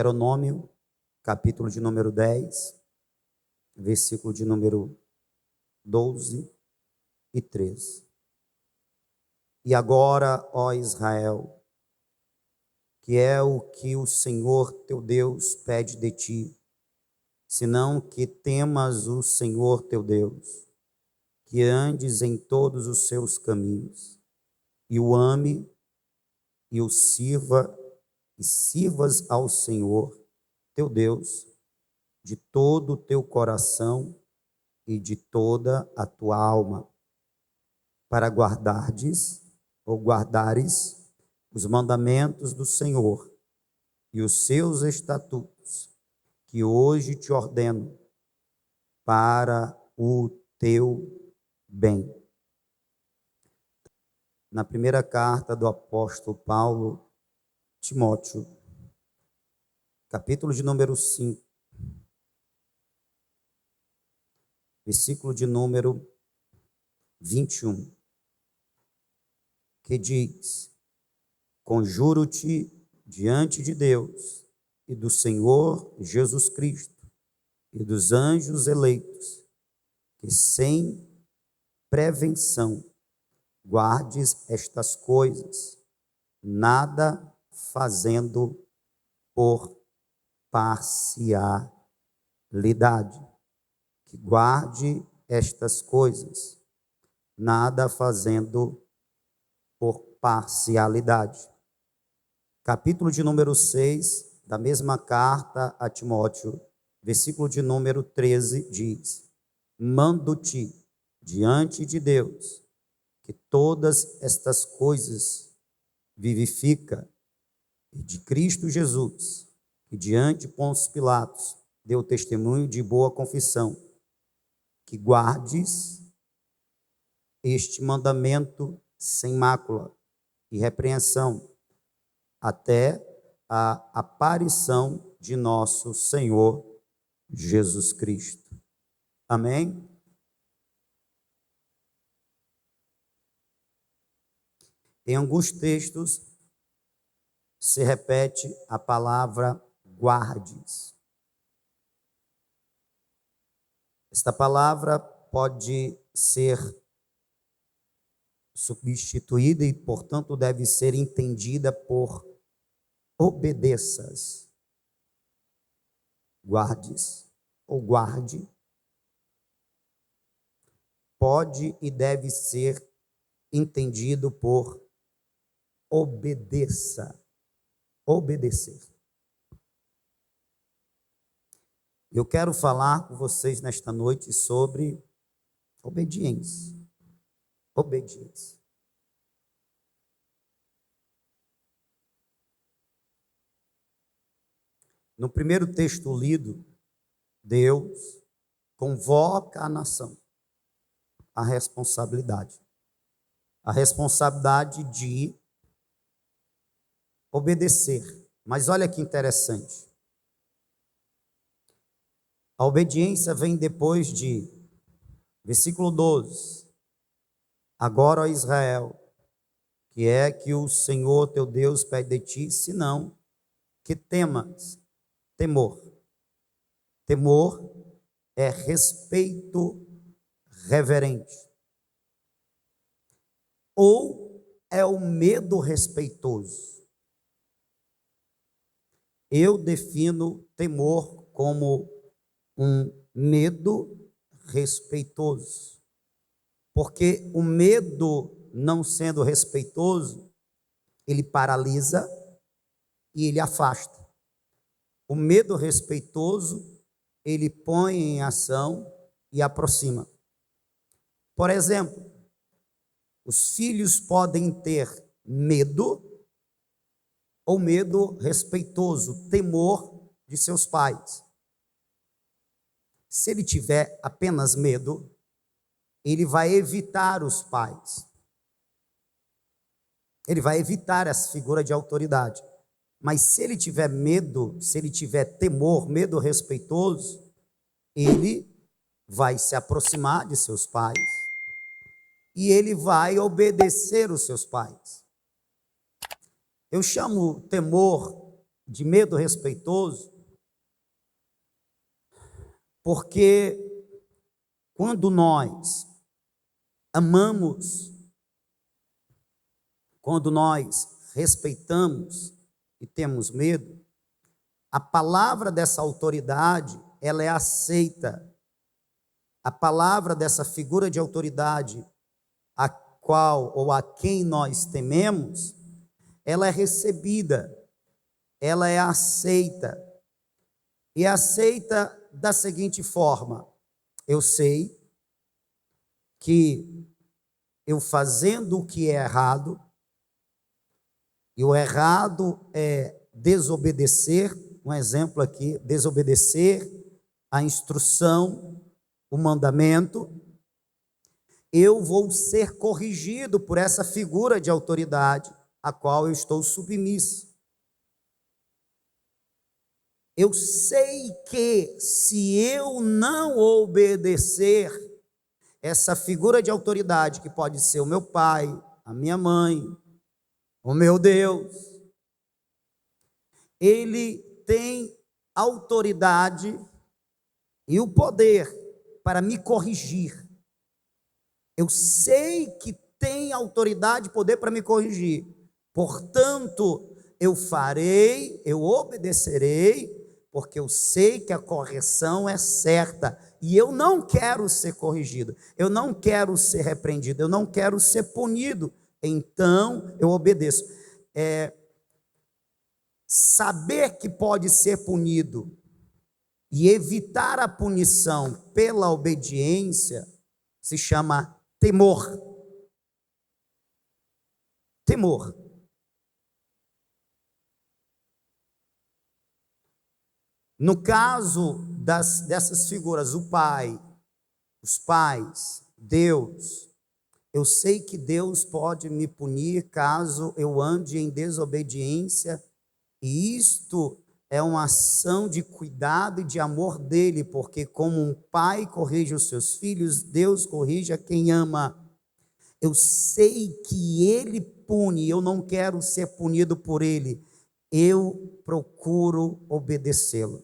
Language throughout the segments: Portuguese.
Deuteronômio, capítulo de número 10, versículo de número 12 e 13. E agora, ó Israel, que é o que o Senhor teu Deus pede de ti, senão que temas o Senhor teu Deus, que andes em todos os seus caminhos, e o ame, e o sirva, e sirvas ao Senhor teu Deus de todo o teu coração e de toda a tua alma, para guardares os mandamentos do Senhor e os seus estatutos, que hoje te ordeno, para o teu bem. Na primeira carta do apóstolo Paulo, Timóteo, capítulo de número 5, versículo de número 21, que diz: conjuro-te diante de Deus e do Senhor Jesus Cristo e dos anjos eleitos, que sem prevenção guardes estas coisas, nada fazendo por parcialidade. Que guarde estas coisas, nada fazendo por parcialidade. Capítulo de número 6, da mesma carta a Timóteo, versículo de número 13, diz: mando-te diante de Deus, que todas estas coisas vivifica, e de Cristo Jesus, que diante de Pôncio Pilatos deu testemunho de boa confissão, que guardes este mandamento sem mácula e repreensão, até a aparição de nosso Senhor Jesus Cristo. Amém? Em alguns textos se repete a palavra guardes. Esta palavra pode ser substituída e, portanto, deve ser entendida por obedeças. Guardes ou guarde pode e deve ser entendido por obedeça, obedecer. Eu quero falar com vocês nesta noite sobre obediência. Obediência. No primeiro texto lido, Deus convoca a nação à responsabilidade. A responsabilidade de obedecer. Mas olha que interessante. A obediência vem depois de, versículo 12. Agora, ó Israel, que é que o Senhor teu Deus pede de ti, senão que temas. Temor. Temor é respeito reverente. Ou é o medo respeitoso. Eu defino temor como um medo respeitoso. Porque o medo, não sendo respeitoso, ele paralisa e ele afasta. O medo respeitoso, ele põe em ação e aproxima. Por exemplo, os filhos podem ter medo ou medo respeitoso, temor de seus pais. Se ele tiver apenas medo, ele vai evitar os pais. Ele vai evitar essa figura de autoridade. Mas se ele tiver medo, se ele tiver temor, medo respeitoso, ele vai se aproximar de seus pais e ele vai obedecer os seus pais. Eu chamo temor de medo respeitoso, porque quando nós amamos, quando nós respeitamos e temos medo, a palavra dessa autoridade, ela é aceita. A palavra dessa figura de autoridade, a qual ou a quem nós tememos, ela é recebida, ela é aceita. E é aceita da seguinte forma: eu sei que eu fazendo o que é errado, e o errado é desobedecer, um exemplo aqui, desobedecer a instrução, o mandamento, eu vou ser corrigido por essa figura de autoridade a qual eu estou submisso. Eu sei que se eu não obedecer essa figura de autoridade, que pode ser o meu pai, a minha mãe, o meu Deus, ele tem autoridade e o poder para me corrigir. Eu sei que tem autoridade e poder para me corrigir. Portanto, eu farei, eu obedecerei, porque eu sei que a correção é certa. E eu não quero ser corrigido, eu não quero ser repreendido, eu não quero ser punido. Então, eu obedeço. Saber que pode ser punido e evitar a punição pela obediência se chama temor. Temor. No caso dessas figuras, o pai, os pais, Deus, eu sei que Deus pode me punir caso eu ande em desobediência, e isto é uma ação de cuidado e de amor dele, porque como um pai corrige os seus filhos, Deus corrige a quem ama. Eu sei que ele pune, eu não quero ser punido por ele, eu procuro obedecê-lo.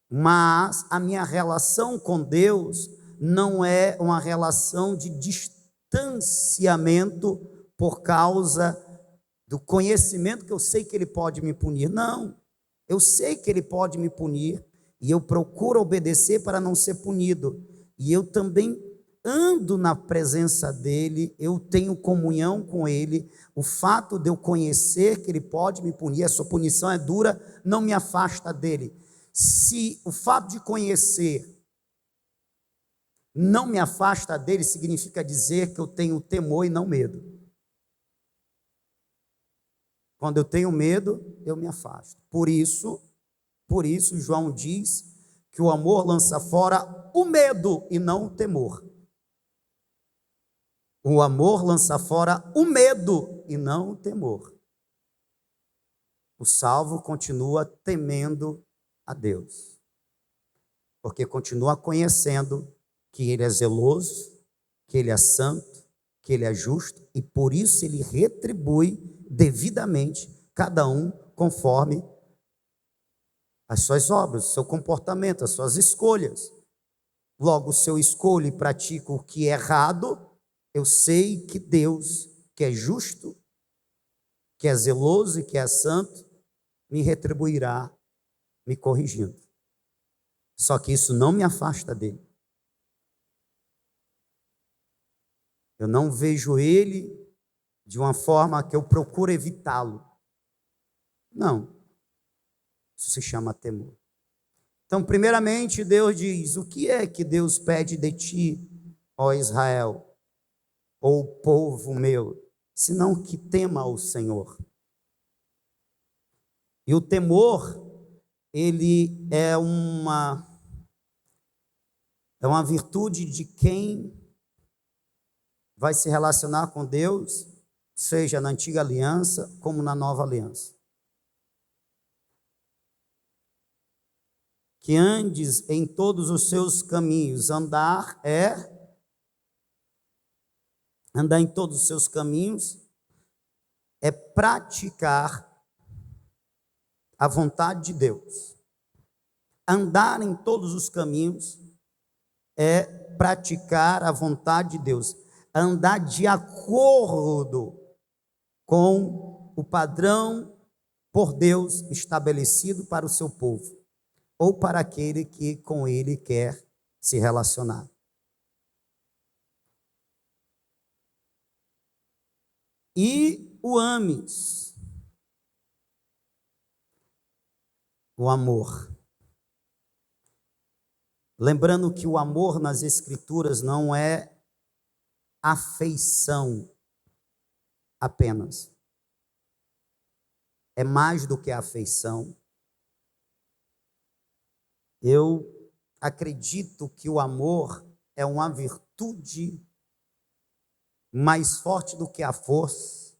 Mas a minha relação com Deus não é uma relação de distanciamento por causa do conhecimento que eu sei que ele pode me punir. Não, eu sei que ele pode me punir e eu procuro obedecer para não ser punido. E eu também ando na presença dele, eu tenho comunhão com ele. O fato de eu conhecer que ele pode me punir, a sua punição é dura, não me afasta dele. Se o fato de conhecer não me afasta dele, significa dizer que eu tenho temor e não medo. Quando eu tenho medo, eu me afasto. Por isso, João diz que o amor lança fora o medo e não o temor. O amor lança fora o medo e não o temor. O salvo continua temendo a Deus, porque continua conhecendo que ele é zeloso, que ele é santo, que ele é justo, e por isso ele retribui devidamente cada um conforme as suas obras, o seu comportamento, as suas escolhas. Logo, se eu escolho e pratico o que é errado, eu sei que Deus, que é justo, que é zeloso e que é santo, me retribuirá me corrigindo. Só que isso não me afasta dele. Eu não vejo ele de uma forma que eu procuro evitá-lo. Não. Isso se chama temor. Então, primeiramente, Deus diz: o que é que Deus pede de ti, ó Israel, ou povo meu, senão que tema o Senhor? E o temor, ele é uma virtude de quem vai se relacionar com Deus, seja na antiga aliança como na nova aliança. Que andes em todos os seus caminhos. Andar em todos os seus caminhos é praticar a vontade de Deus. Andar em todos os caminhos é praticar a vontade de Deus. Andar de acordo com o padrão por Deus estabelecido para o seu povo, ou para aquele que com ele quer se relacionar. E o ames, o amor. Lembrando que o amor nas Escrituras não é afeição apenas. É mais do que afeição. Eu acredito que o amor é uma virtude mais forte do que a força,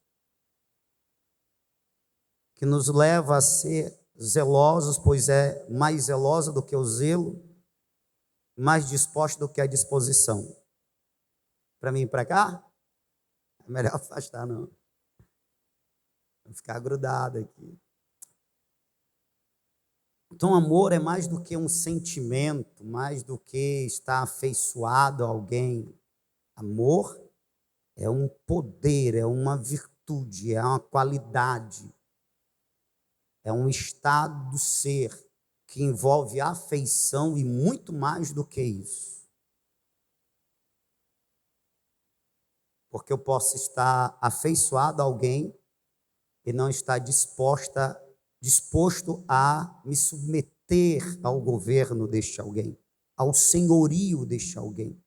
que nos leva a ser zelosos, pois é mais zelosa do que o zelo, mais disposta do que a disposição. Para mim ir para cá, é melhor afastar, não. Vou ficar grudado aqui. Então, amor é mais do que um sentimento, mais do que estar afeiçoado a alguém. Amor é um poder, é uma virtude, é uma qualidade, é um estado do ser que envolve afeição e muito mais do que isso. Porque eu posso estar afeiçoado a alguém e não estar disposto a me submeter ao governo deste alguém, ao senhorio deste alguém.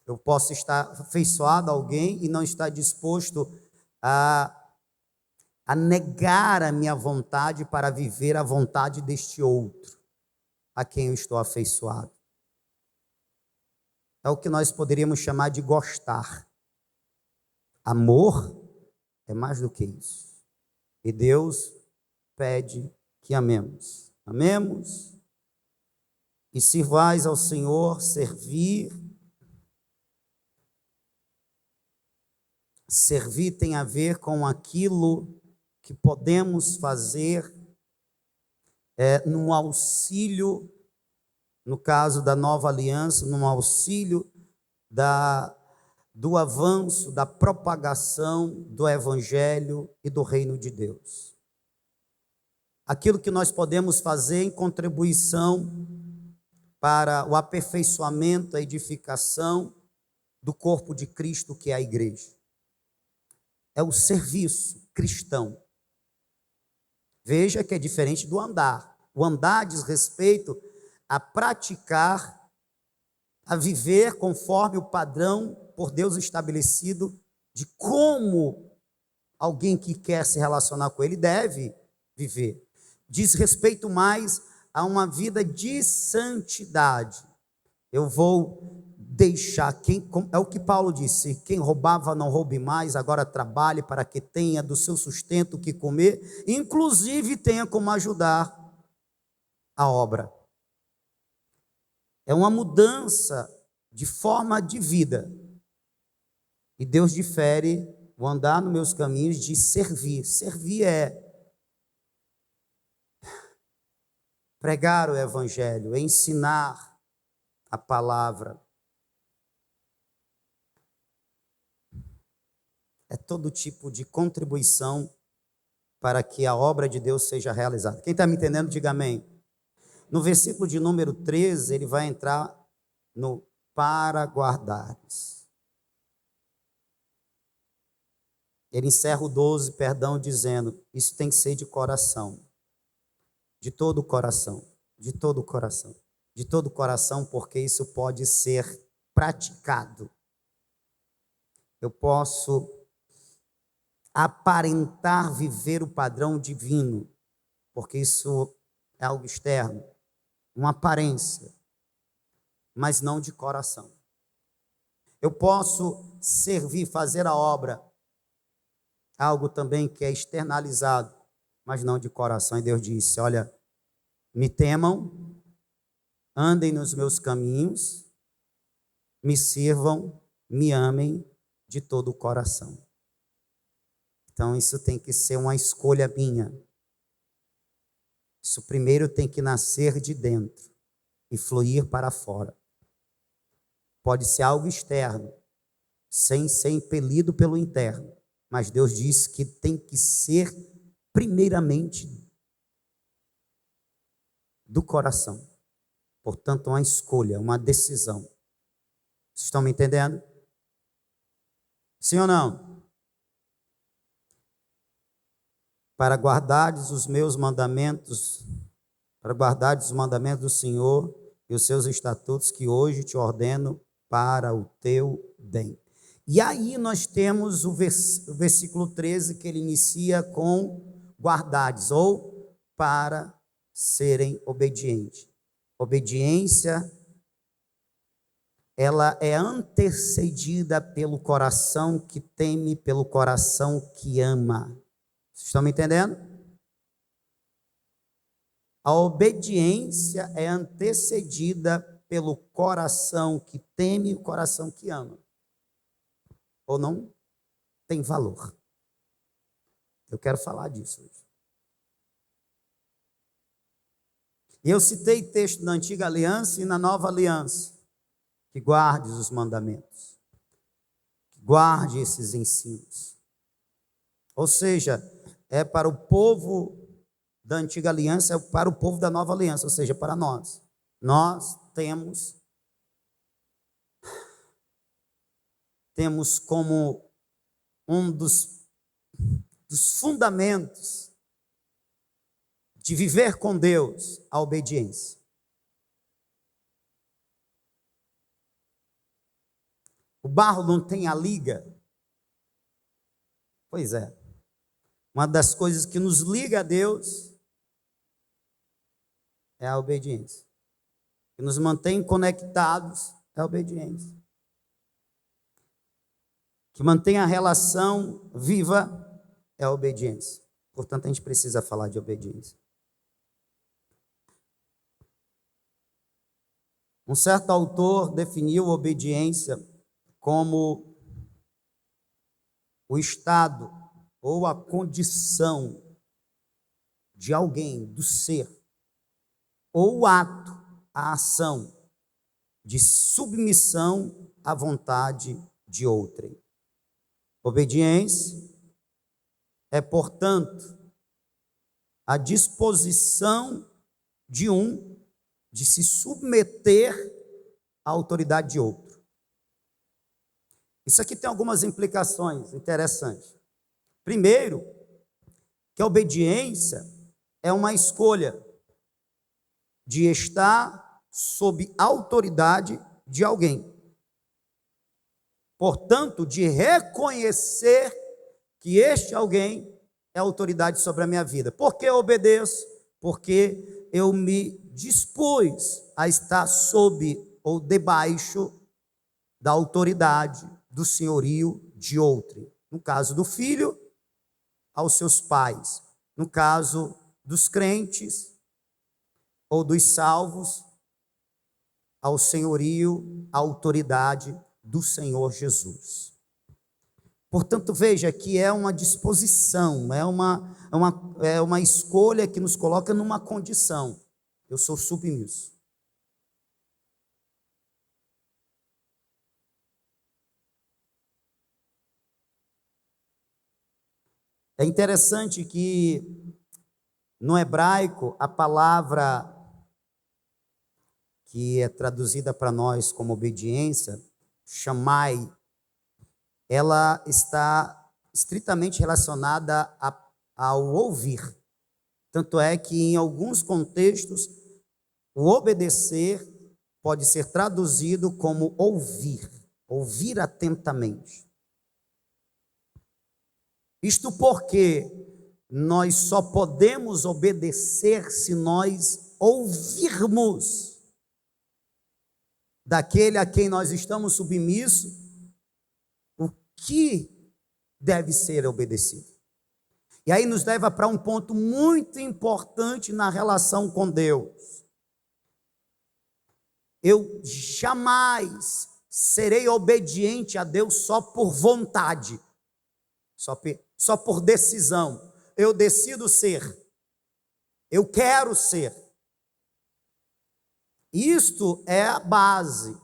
Eu posso estar afeiçoado a alguém e não estar disposto a negar a minha vontade para viver a vontade deste outro, a quem eu estou afeiçoado. É o que nós poderíamos chamar de gostar. Amor é mais do que isso. E Deus pede que amemos. Amemos e sirvais ao Senhor. Servir tem a ver com aquilo que podemos fazer num auxílio, no caso da nova aliança, num auxílio do avanço, da propagação do Evangelho e do Reino de Deus. Aquilo que nós podemos fazer em contribuição para o aperfeiçoamento, a edificação do corpo de Cristo, que é a igreja. É o serviço cristão. Veja que é diferente do andar. O andar diz respeito a praticar, a viver conforme o padrão por Deus estabelecido de como alguém que quer se relacionar com Ele deve viver. Diz respeito mais a uma vida de santidade. Eu vou deixar, é o que Paulo disse, quem roubava não roube mais, agora trabalhe para que tenha do seu sustento o que comer, inclusive tenha como ajudar a obra. É uma mudança de forma de vida. E Deus difere o andar nos meus caminhos de servir. Servir é pregar o Evangelho, é ensinar a palavra. É todo tipo de contribuição para que a obra de Deus seja realizada. Quem está me entendendo, diga amém. No versículo de número 13, ele vai entrar no para guardares. Ele encerra o 12, dizendo, isso tem que ser de coração. De todo o coração, de todo o coração, de todo o coração, porque isso pode ser praticado. Eu posso aparentar viver o padrão divino, porque isso é algo externo, uma aparência, mas não de coração. Eu posso servir, fazer a obra, algo também que é externalizado, mas não de coração. E Deus disse, olha, me temam, andem nos meus caminhos, me sirvam, me amem de todo o coração. Então isso tem que ser uma escolha minha. Isso primeiro tem que nascer de dentro e fluir para fora. Pode ser algo externo, sem ser impelido pelo interno. Mas Deus diz que tem que ser primeiramente do coração. Portanto, uma escolha, uma decisão. Vocês estão me entendendo? Sim ou não? Para guardares os meus mandamentos, para guardares os mandamentos do Senhor e os seus estatutos que hoje te ordeno para o teu bem. E aí nós temos o versículo 13 que ele inicia com guardares, ou para serem obedientes. Obediência, ela é antecedida pelo coração que teme, pelo coração que ama. Vocês estão me entendendo? A obediência é antecedida pelo coração que teme e o coração que ama. Ou não tem valor. Eu quero falar disso hoje. Eu citei texto na Antiga Aliança e na Nova Aliança. Que guardes os mandamentos. Que guarde esses ensinos. Ou seja, é para o povo da Antiga Aliança, é para o povo da Nova Aliança, ou seja, para nós. Nós temos como um dos fundamentos de viver com Deus a obediência. O barro não tem a liga? Pois é. Uma das coisas que nos liga a Deus é a obediência. Que nos mantém conectados é a obediência. Que mantém a relação viva é a obediência. Portanto, a gente precisa falar de obediência. Um certo autor definiu obediência como o estado ou a condição de alguém, do ser, ou o ato, a ação de submissão à vontade de outrem. Obediência é, portanto, a disposição de de se submeter à autoridade de outro. Isso aqui tem algumas implicações interessantes. Primeiro, que a obediência é uma escolha de estar sob autoridade de alguém. Portanto, de reconhecer que este alguém é autoridade sobre a minha vida. Por que eu obedeço? Porque eu me dispus a estar sob ou debaixo da autoridade do senhorio de outrem. No caso do filho, aos seus pais. No caso dos crentes ou dos salvos, ao senhorio, à autoridade do Senhor Jesus. Portanto, veja que é uma disposição, é uma escolha que nos coloca numa condição. Eu sou submisso. É interessante que no hebraico a palavra que é traduzida para nós como obediência, shamai, ela está estritamente relacionada ao ouvir. Tanto é que em alguns contextos o obedecer pode ser traduzido como ouvir atentamente. Isto porque nós só podemos obedecer se nós ouvirmos daquele a quem nós estamos submissos o que deve ser obedecido. E aí nos leva para um ponto muito importante na relação com Deus. Eu jamais serei obediente a Deus só por vontade, só por decisão. Eu decido ser, eu quero ser. Isto é a base,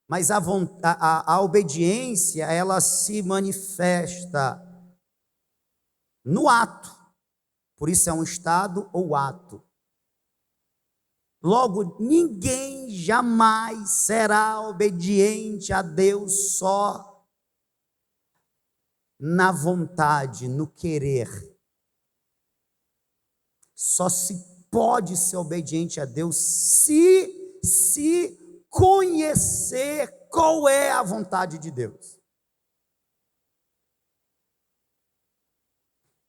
mas a obediência, ela se manifesta no ato, por isso é um estado ou ato. Logo, ninguém jamais será obediente a Deus só na vontade, no querer. Só se pode ser obediente a Deus se conhecer qual é a vontade de Deus.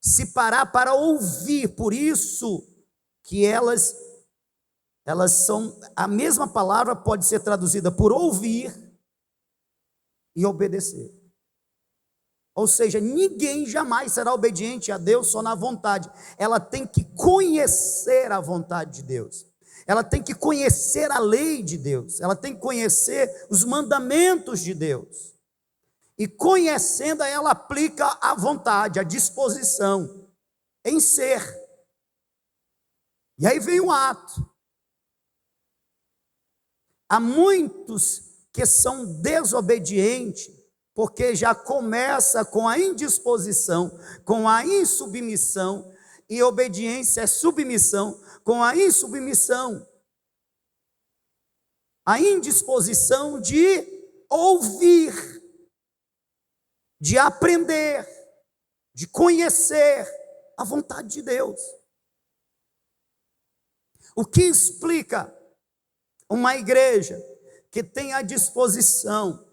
Se parar para ouvir, por isso que elas são, a mesma palavra pode ser traduzida por ouvir e obedecer. Ou seja, ninguém jamais será obediente a Deus só na vontade. Ela tem que conhecer a vontade de Deus. Ela tem que conhecer a lei de Deus. Ela tem que conhecer os mandamentos de Deus. E conhecendo, ela aplica a vontade, a disposição em ser. E aí vem o ato. Há muitos que são desobedientes, porque já começa com a indisposição, com a insubmissão, e obediência é submissão, com a insubmissão, a indisposição de ouvir, de aprender, de conhecer a vontade de Deus. O que explica uma igreja que tem a disposição,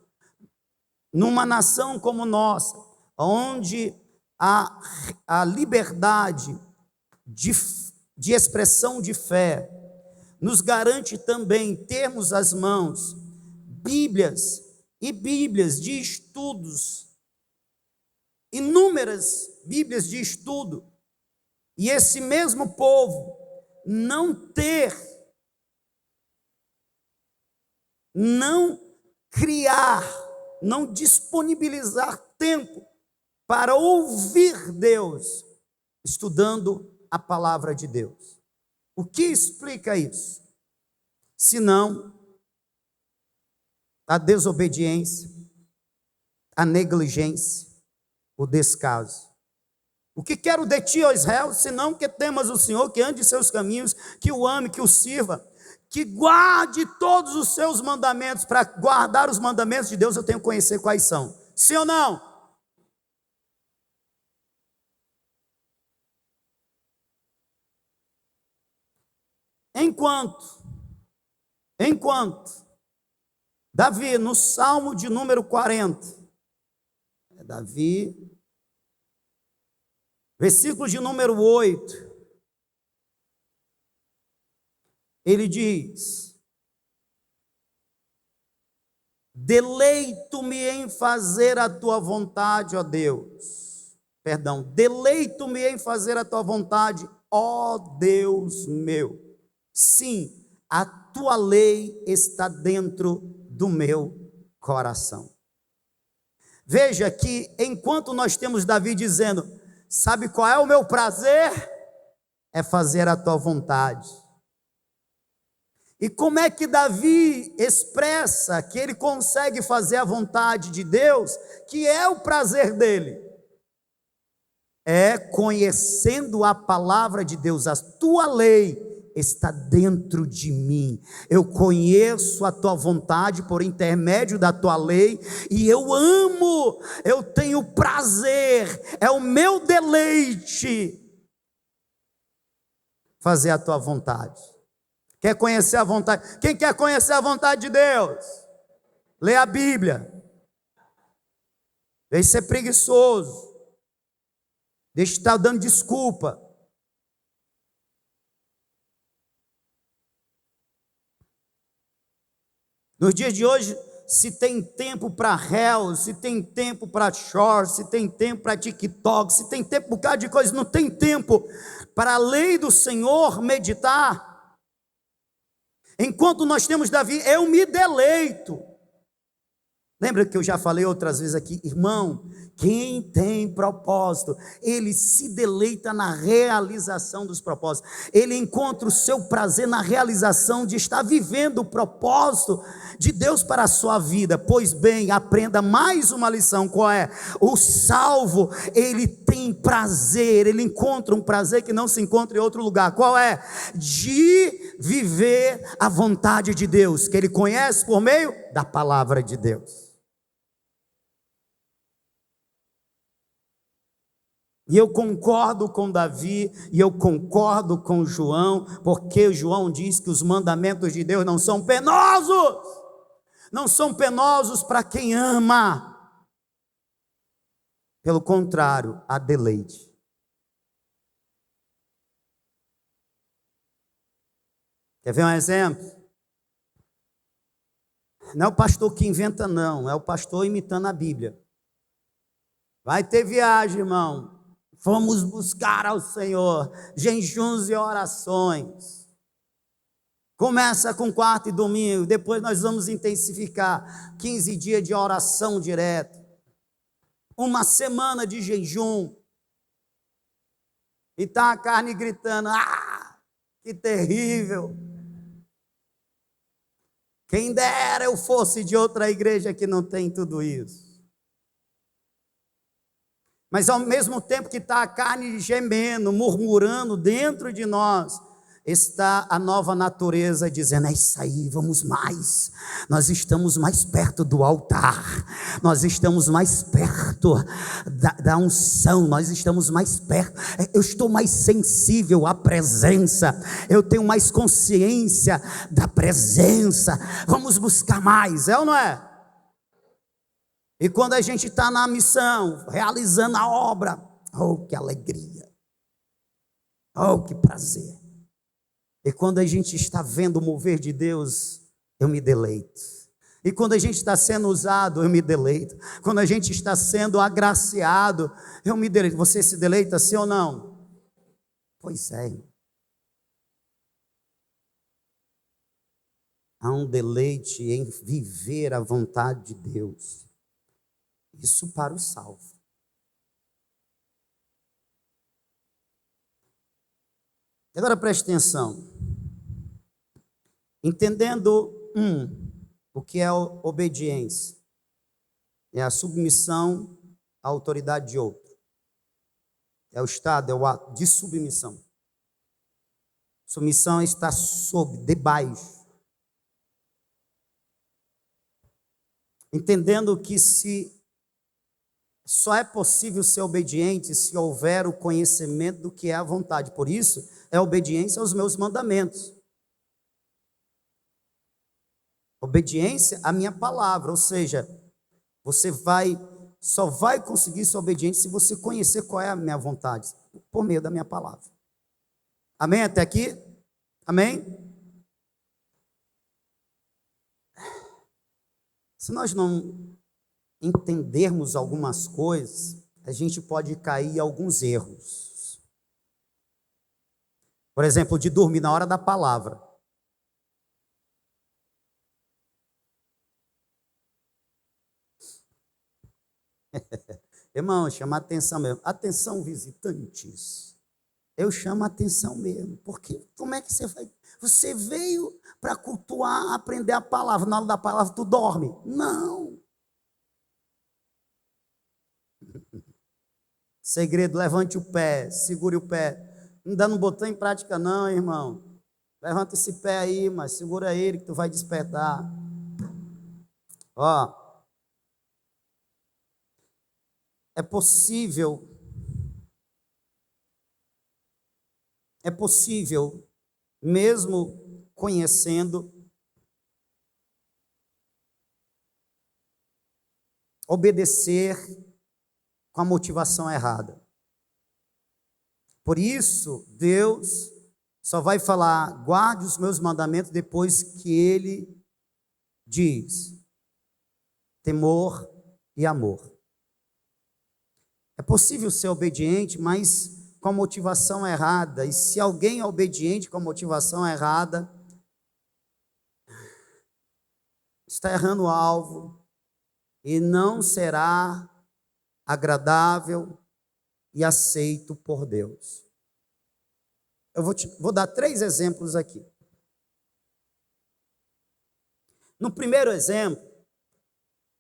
numa nação como nossa, onde a liberdade de expressão de fé nos garante também termos às mãos Bíblias e Bíblias de estudos, inúmeras Bíblias de estudo, e esse mesmo povo não criar, não disponibilizar tempo para ouvir Deus, estudando a palavra de Deus. O que explica isso? Senão a desobediência, a negligência, o descaso. O que quero de ti, ó Israel, senão que temas o Senhor, que ande em seus caminhos, que o ame, que o sirva, que guarde todos os seus mandamentos. Para guardar os mandamentos de Deus, eu tenho que conhecer quais são. Sim ou não? Enquanto Davi, no Salmo de número 40, Davi, versículo de número 8, ele diz: deleito-me em fazer a tua vontade, ó Deus. Deleito-me em fazer a tua vontade, ó Deus meu. Sim, a tua lei está dentro do meu coração. Veja que enquanto nós temos Davi dizendo: sabe qual é o meu prazer? É fazer a tua vontade. E como é que Davi expressa que ele consegue fazer a vontade de Deus, que é o prazer dele? É conhecendo a palavra de Deus. A tua lei está dentro de mim. Eu conheço a tua vontade por intermédio da tua lei, e eu amo, eu tenho prazer, é o meu deleite fazer a tua vontade. Quer conhecer a vontade? Quem quer conhecer a vontade de Deus? Lê a Bíblia. Deixe de ser preguiçoso. Deixe de estar dando desculpa. Nos dias de hoje, se tem tempo para Reels, se tem tempo para Shorts, se tem tempo para TikTok, se tem tempo para um bocado de coisa, não tem tempo para a lei do Senhor meditar. Enquanto nós temos Davi, eu me deleito. Lembra que eu já falei outras vezes aqui, irmão, quem tem propósito, ele se deleita na realização dos propósitos, ele encontra o seu prazer na realização de estar vivendo o propósito de Deus para a sua vida. Pois bem, aprenda mais uma lição, qual é? O salvo, ele tem prazer, ele encontra um prazer que não se encontra em outro lugar, qual é? De viver a vontade de Deus, que ele conhece por meio da palavra de Deus. E eu concordo com Davi, e eu concordo com João, porque João diz que os mandamentos de Deus não são penosos para quem ama. Pelo contrário, há deleite. Quer ver um exemplo? Não é o pastor que inventa, não, é o pastor imitando a Bíblia. Vai ter viagem, irmão. Vamos buscar ao Senhor, jejuns e orações. Começa com quarta e domingo, depois nós vamos intensificar 15 dias de oração direta, uma semana de jejum, e está a carne gritando, que terrível. Quem dera eu fosse de outra igreja que não tem tudo isso. Mas ao mesmo tempo que está a carne gemendo, murmurando dentro de nós, está a nova natureza dizendo, é isso aí, vamos mais, nós estamos mais perto do altar, nós estamos mais perto da unção, nós estamos mais perto, eu estou mais sensível à presença, eu tenho mais consciência da presença, vamos buscar mais, é ou não é? E quando a gente está na missão, realizando a obra, oh, que alegria, oh, que prazer. E quando a gente está vendo o mover de Deus, eu me deleito. E quando a gente está sendo usado, eu me deleito. Quando a gente está sendo agraciado, eu me deleito. Você se deleita sim ou não? Pois é. Há um deleite em viver a vontade de Deus. Isso para o salvo. Agora preste atenção. Entendendo, o que é obediência? É a submissão à autoridade de outro. É o estado, é o ato de submissão. Submissão está debaixo. Entendendo que só é possível ser obediente se houver o conhecimento do que é a vontade. Por isso, é obediência aos meus mandamentos. Obediência à minha palavra. Ou seja, você só vai conseguir ser obediente se você conhecer qual é a minha vontade, por meio da minha palavra. Amém até aqui? Amém? Se nós não entendermos algumas coisas, a gente pode cair em alguns erros. Por exemplo, de dormir na hora da palavra. Irmão, chama atenção mesmo. Atenção, visitantes. Eu chamo atenção mesmo. Porque como é que você vai? Você veio para cultuar, aprender a palavra. Na hora da palavra, tu dorme. Não. Segredo, levante o pé, segure o pé. Ainda não botou em prática não, irmão. Levanta esse pé aí, mas segura ele que tu vai despertar. Ó. É possível, mesmo conhecendo, obedecer com a motivação errada. Por isso, Deus só vai falar, guarde os meus mandamentos, depois que Ele diz, temor e amor. É possível ser obediente, mas com a motivação errada. E se alguém é obediente com a motivação errada, está errando o alvo, e não será agradável e aceito por Deus. Eu vou dar 3 exemplos aqui. No primeiro exemplo,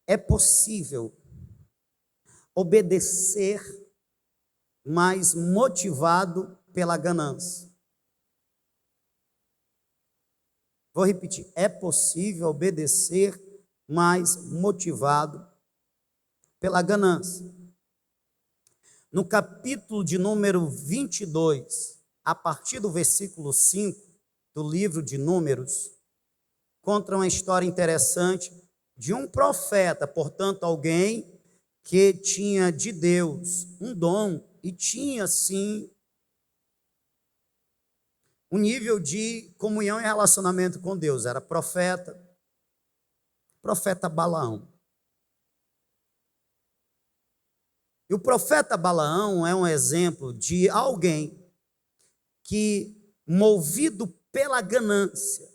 é possível obedecer, mas motivado pela ganância. Vou repetir, é possível obedecer, mas motivado pela ganância. No capítulo de número 22, a partir do versículo 5 do livro de Números, conta uma história interessante de um profeta, portanto, alguém que tinha de Deus um dom e tinha, sim, um nível de comunhão e relacionamento com Deus. Era profeta Balaão. E o profeta Balaão é um exemplo de alguém que, movido pela ganância,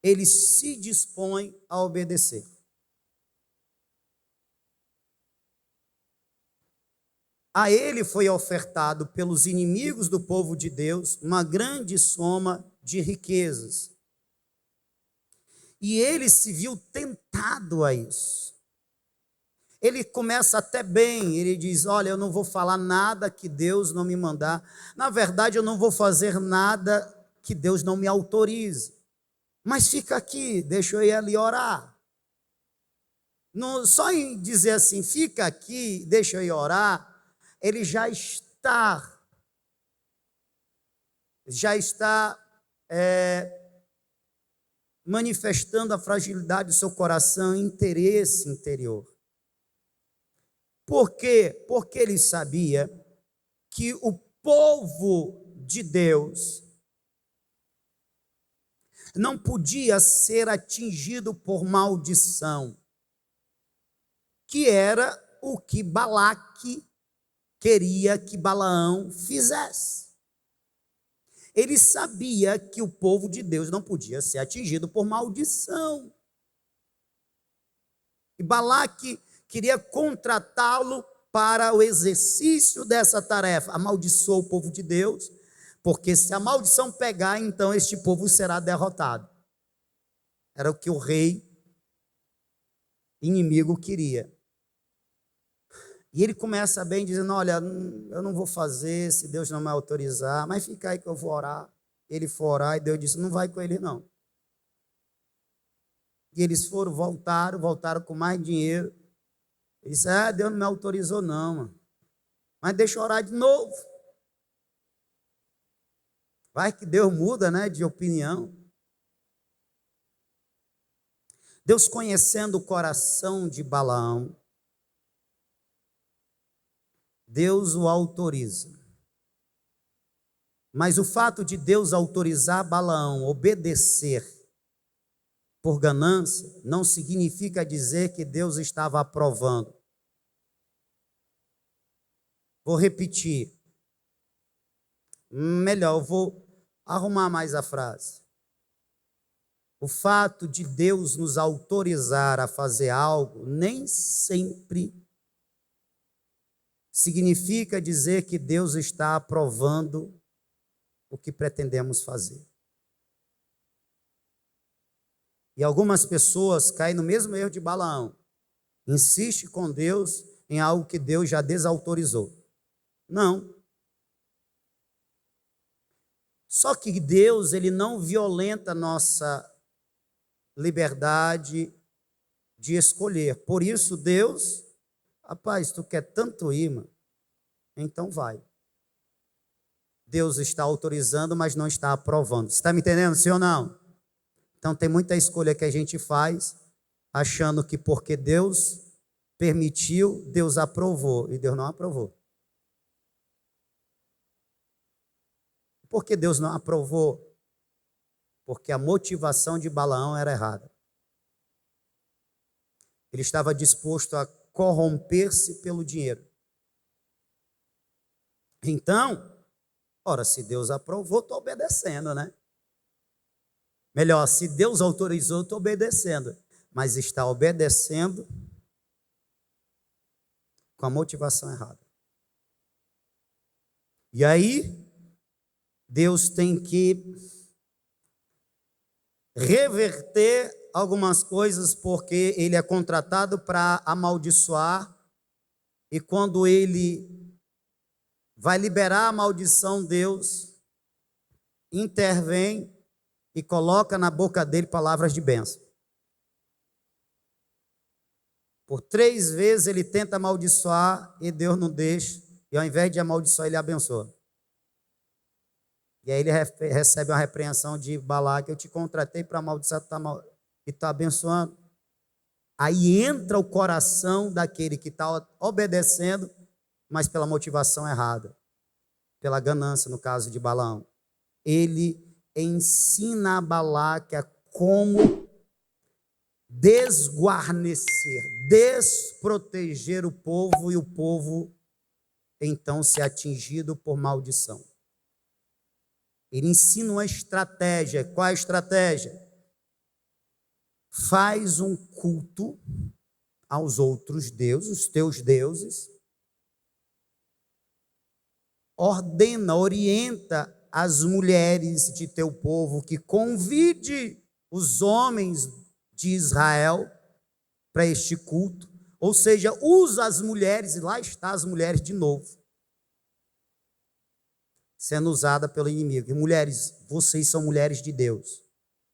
ele se dispõe a obedecer. A ele foi ofertado pelos inimigos do povo de Deus uma grande soma de riquezas. E ele se viu tentado a isso. Ele começa até bem, ele diz, olha, eu não vou falar nada que Deus não me mandar. Na verdade, eu não vou fazer nada que Deus não me autorize. Mas fica aqui, deixa eu ir ali orar. Não, só em dizer assim, fica aqui, deixa eu ir orar, ele já está manifestando a fragilidade do seu coração e interesse interior. Por quê? Porque ele sabia que o povo de Deus não podia ser atingido por maldição, que era o que Balaque queria que Balaão fizesse. Ele sabia que o povo de Deus não podia ser atingido por maldição. E Balaque queria contratá-lo para o exercício dessa tarefa. Amaldiçoou o povo de Deus, porque se a maldição pegar, então este povo será derrotado. Era o que o rei inimigo queria. E ele começa bem dizendo, olha, eu não vou fazer se Deus não me autorizar, mas fica aí que eu vou orar. Ele foi orar e Deus disse, não vai com ele não. E eles voltaram com mais dinheiro. Ele disse, Deus não me autorizou não, mano. Mas deixa eu orar de novo. Vai que Deus muda, né, de opinião. Deus, conhecendo o coração de Balaão, Deus o autoriza. Mas o fato de Deus autorizar Balaão obedecer por ganância não significa dizer que Deus estava aprovando. Vou repetir. Melhor, eu vou arrumar mais a frase. O fato de Deus nos autorizar a fazer algo nem sempre significa dizer que Deus está aprovando o que pretendemos fazer. E algumas pessoas caem no mesmo erro de Balaão. Insiste com Deus em algo que Deus já desautorizou. Não. Só que Deus, ele não violenta a nossa liberdade de escolher. Por isso, Deus, rapaz, tu quer tanto ir, mano? Então vai. Deus está autorizando, mas não está aprovando. Você está me entendendo, sim ou não? Então tem muita escolha que a gente faz, achando que porque Deus permitiu, Deus aprovou. E Deus não aprovou. Por que Deus não aprovou? Porque a motivação de Balaão era errada. Ele estava disposto a corromper-se pelo dinheiro. Então, ora, se Deus aprovou, estou obedecendo, né? Melhor, se Deus autorizou, estou obedecendo. Mas está obedecendo com a motivação errada. E aí, Deus tem que reverter algumas coisas, porque ele é contratado para amaldiçoar, e quando ele vai liberar a maldição, Deus intervém e coloca na boca dele palavras de bênção. Por 3 vezes ele tenta amaldiçoar e Deus não deixa, e ao invés de amaldiçoar, ele abençoa. E aí ele recebe uma repreensão de Balaque: eu te contratei para amaldiçoar, e está abençoando. Aí entra o coração daquele que está obedecendo, mas pela motivação errada, pela ganância, no caso de Balaão. Ele ensina a Balaque a como desguarnecer, desproteger o povo, e o povo então ser atingido por maldição. Ele ensina uma estratégia. Qual é a estratégia? Faz um culto aos outros deuses, os teus deuses, ordena, orienta as mulheres de teu povo que convide os homens de Israel para este culto, ou seja, usa as mulheres, e lá está as mulheres de novo, sendo usada pelo inimigo. E mulheres, vocês são mulheres de Deus,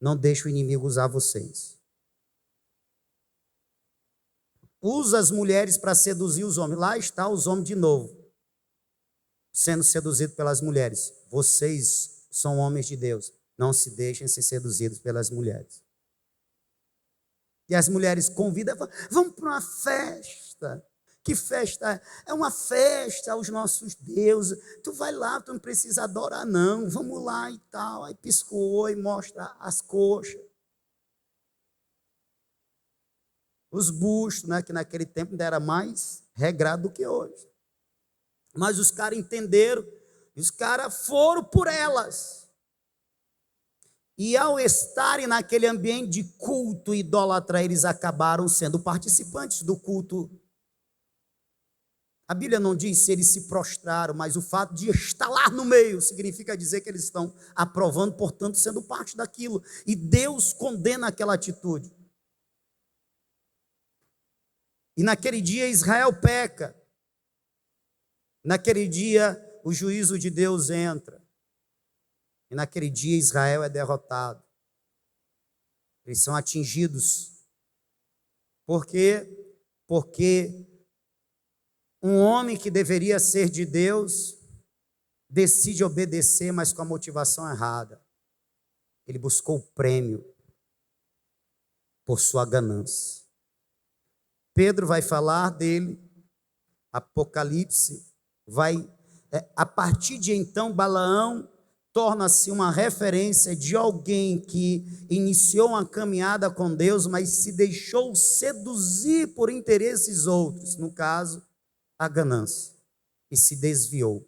não deixe o inimigo usar vocês. Usa as mulheres para seduzir os homens. Lá está os homens de novo, sendo seduzidos pelas mulheres. Vocês são homens de Deus, não se deixem ser seduzidos pelas mulheres. E as mulheres convidam: vamos para uma festa. Que festa? É uma festa aos nossos deuses. Tu vai lá, tu não precisa adorar não, vamos lá e tal. Aí piscou e mostra as coxas, os bustos, né, que naquele tempo ainda era mais regrado do que hoje. Mas os caras entenderam, e os caras foram por elas. E ao estarem naquele ambiente de culto e idólatra, eles acabaram sendo participantes do culto. A Bíblia não diz se eles se prostraram, mas o fato de estar lá no meio significa dizer que eles estão aprovando, portanto, sendo parte daquilo. E Deus condena aquela atitude. E naquele dia Israel peca. Naquele dia o juízo de Deus entra. E naquele dia Israel é derrotado. Eles são atingidos. Por quê? Porque um homem que deveria ser de Deus decide obedecer, mas com a motivação errada. Ele buscou o prêmio por sua ganância. Pedro vai falar dele, Apocalipse vai, a partir de então, Balaão torna-se uma referência de alguém que iniciou uma caminhada com Deus, mas se deixou seduzir por interesses outros, no caso, a ganância, e se desviou.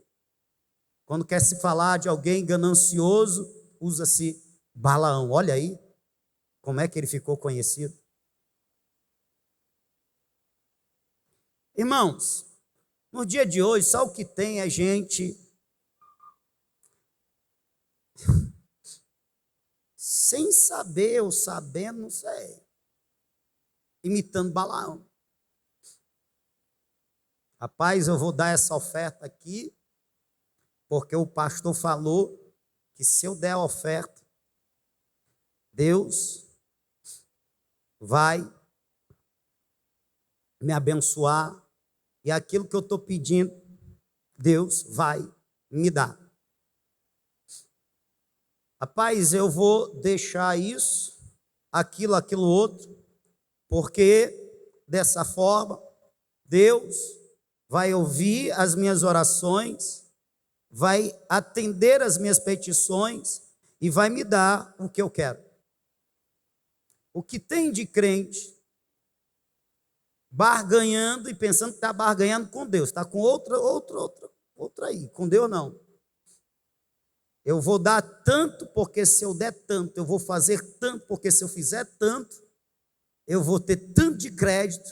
Quando quer se falar de alguém ganancioso, usa-se Balaão. Olha aí como é que ele ficou conhecido. Irmãos, no dia de hoje, só o que tem é gente sem saber ou sabendo, não sei, imitando Balaão. Rapaz, eu vou dar essa oferta aqui, porque o pastor falou que se eu der a oferta, Deus vai me abençoar, e aquilo que eu estou pedindo, Deus vai me dar. Rapaz, eu vou deixar isso, aquilo outro, porque dessa forma, Deus vai ouvir as minhas orações, vai atender as minhas petições e vai me dar o que eu quero. O que tem de crente barganhando e pensando que está barganhando com Deus, está com outra aí, com Deus não. Eu vou dar tanto, porque se eu der tanto, eu vou fazer tanto, porque se eu fizer tanto, eu vou ter tanto de crédito,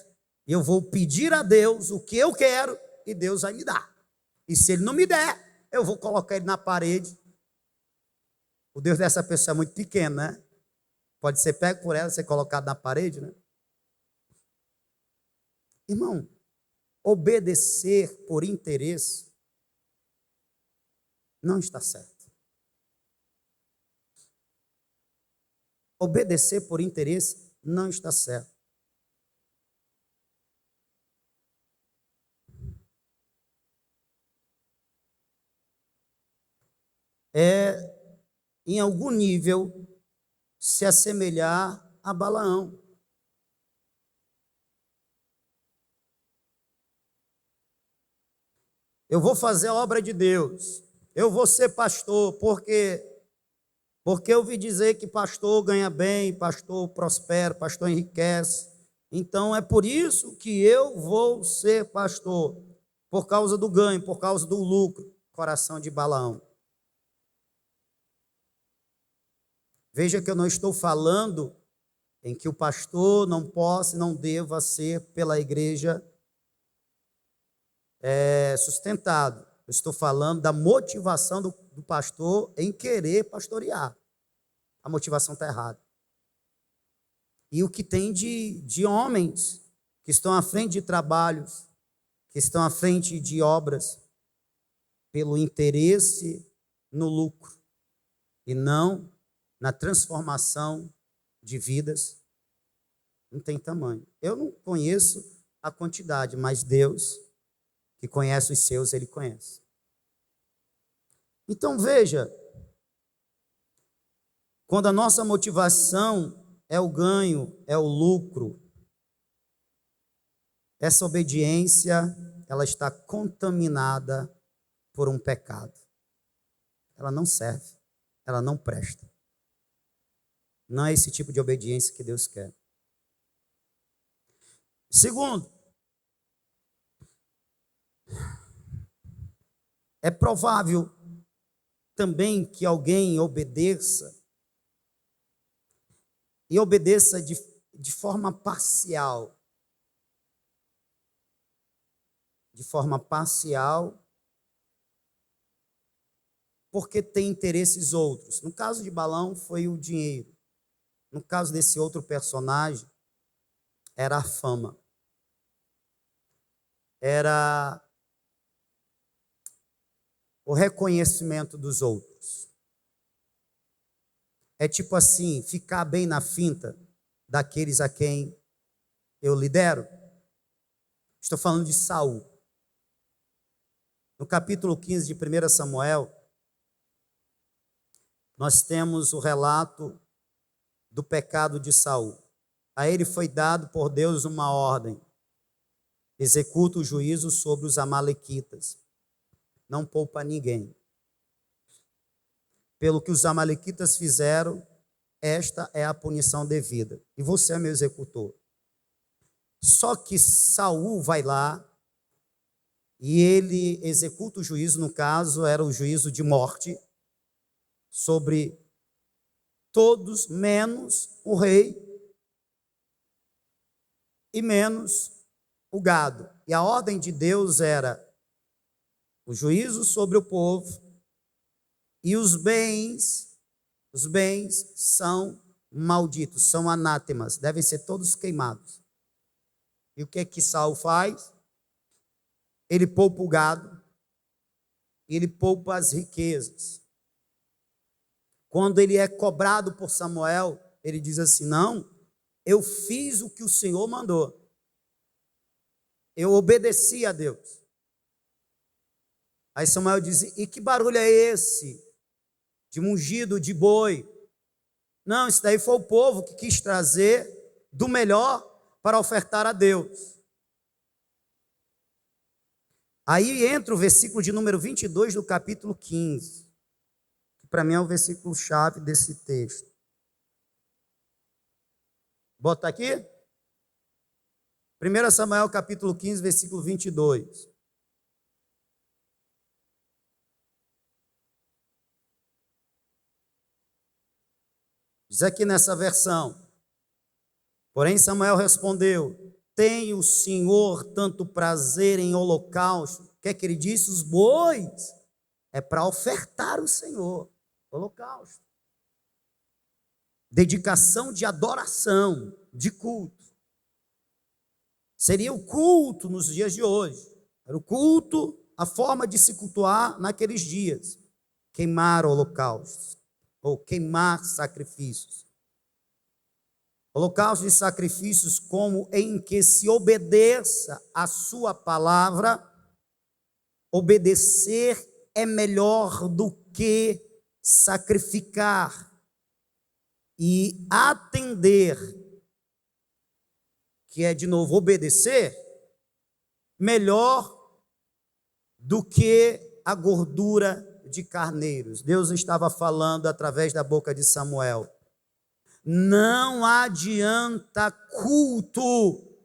Eu vou pedir a Deus o que eu quero e Deus vai me dar. E se Ele não me der, eu vou colocar ele na parede. O Deus dessa pessoa é muito pequeno, né? Pode ser pego por ela, ser colocado na parede, né? Irmão, obedecer por interesse não está certo. Obedecer por interesse não está certo. É, em algum nível, se assemelhar a Balaão. Eu vou fazer a obra de Deus. Eu vou ser pastor, porque eu ouvi dizer que pastor ganha bem, pastor prospera, pastor enriquece. Então é por isso que eu vou ser pastor, por causa do ganho, por causa do lucro. Coração de Balaão. Veja que eu não estou falando em que o pastor não possa e não deva ser pela igreja sustentado. Eu estou falando da motivação do pastor em querer pastorear. A motivação está errada. E o que tem de homens que estão à frente de trabalhos, que estão à frente de obras, pelo interesse no lucro e não na transformação de vidas, não tem tamanho. Eu não conheço a quantidade, mas Deus, que conhece os seus, Ele conhece. Então veja, quando a nossa motivação é o ganho, é o lucro, essa obediência, ela está contaminada por um pecado. Ela não serve, ela não presta. Não é esse tipo de obediência que Deus quer. Segundo, é provável também que alguém obedeça, e obedeça de forma parcial. De forma parcial, porque tem interesses outros. No caso de Balaão, foi o dinheiro. No caso desse outro personagem, era a fama. Era o reconhecimento dos outros. É tipo assim, ficar bem na finta daqueles a quem eu lidero. Estou falando de Saul. No capítulo 15 de 1 Samuel, nós temos o relato do pecado de Saul. A ele foi dado por Deus uma ordem: executa o juízo sobre os amalequitas, não poupa ninguém. Pelo que os amalequitas fizeram, esta é a punição devida, e você é meu executor. Só que Saul vai lá e ele executa o juízo, no caso era o juízo de morte, sobre todos, menos o rei e menos o gado. E a ordem de Deus era o juízo sobre o povo, e os bens são malditos, são anátemas, devem ser todos queimados. E o que é que Saul faz? Ele poupa o gado, ele poupa as riquezas. Quando ele é cobrado por Samuel, ele diz assim: não, eu fiz o que o Senhor mandou. Eu obedeci a Deus. Aí Samuel diz: e que barulho é esse? De mugido de boi. Não, isso daí foi o povo que quis trazer do melhor para ofertar a Deus. Aí entra o versículo de número 22 do capítulo 15, que para mim é o versículo-chave desse texto. Bota aqui? 1 Samuel capítulo 15, versículo 22. Diz aqui nessa versão: porém Samuel respondeu: tem o Senhor tanto prazer em holocausto? O que é que ele disse? Os bois é para ofertar o Senhor, holocausto. Dedicação de adoração, de culto. Seria o culto nos dias de hoje. Era o culto, a forma de se cultuar naqueles dias. Queimar holocaustos, ou queimar sacrifícios. Holocaustos e sacrifícios como em que se obedeça a sua palavra. Obedecer é melhor do que sacrificar. E atender, que é de novo obedecer, melhor do que a gordura de carneiros. Deus estava falando através da boca de Samuel. Não adianta culto